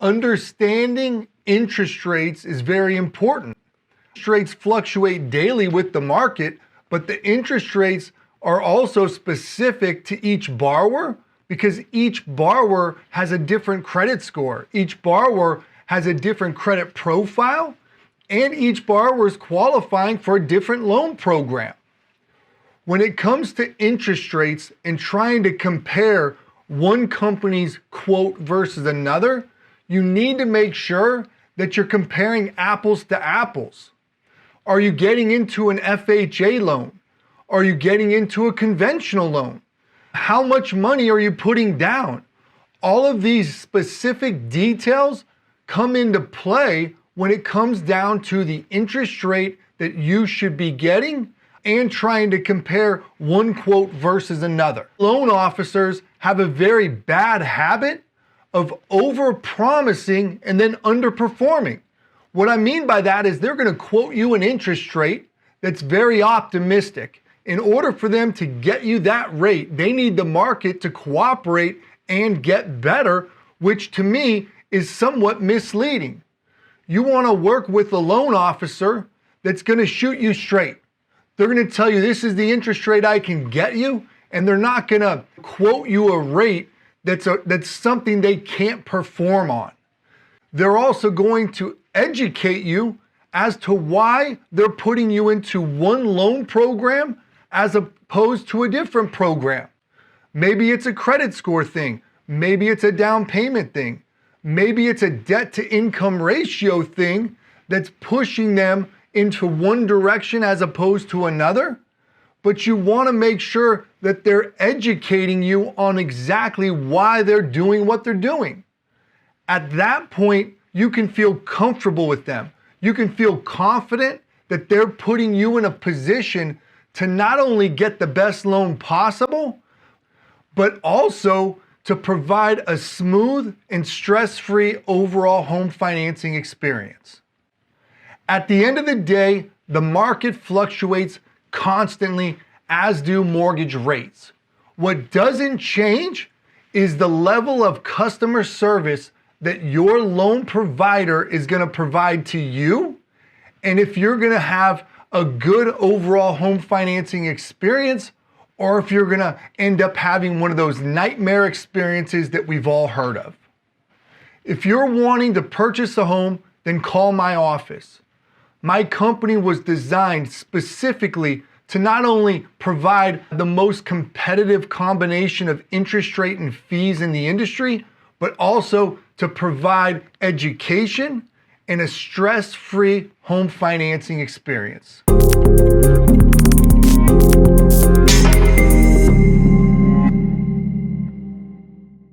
Understanding interest rates is very important. Interest rates fluctuate daily with the market, but the interest rates are also specific to each borrower because each borrower has a different credit score. Each borrower has a different credit profile, and each borrower is qualifying for a different loan program. When it comes to interest rates and trying to compare one company's quote versus another, you need to make sure that you're comparing apples to apples. Are you getting into an FHA loan? Are you getting into a conventional loan? How much money are you putting down? All of these specific details come into play when it comes down to the interest rate that you should be getting and trying to compare one quote versus another. Loan officers have a very bad habit of overpromising and then underperforming. What I mean by that is they're going to quote you an interest rate that's very optimistic. In order for them to get you that rate, they need the market to cooperate and get better, which to me is somewhat misleading. You want to work with a loan officer that's going to shoot you straight. They're going to tell you this is the interest rate I can get you, and they're not going to quote you a rate that's something they can't perform on. They're also going to educate you as to why they're putting you into one loan program as opposed to a different program. Maybe it's a credit score thing. Maybe it's a down payment thing. Maybe it's a debt to income ratio thing that's pushing them into one direction as opposed to another. But you want to make sure that they're educating you on exactly why they're doing what they're doing. At that point, you can feel comfortable with them. You can feel confident that they're putting you in a position to not only get the best loan possible, but also to provide a smooth and stress-free overall home financing experience. At the end of the day, the market fluctuates constantly, as do mortgage rates. What doesn't change is the level of customer service that your loan provider is going to provide to you, and if you're going to have a good overall home financing experience, or if you're going to end up having one of those nightmare experiences that we've all heard of. If you're wanting to purchase a home, then call my office. My company was designed specifically to not only provide the most competitive combination of interest rate and fees in the industry, but also to provide education and a stress-free home financing experience.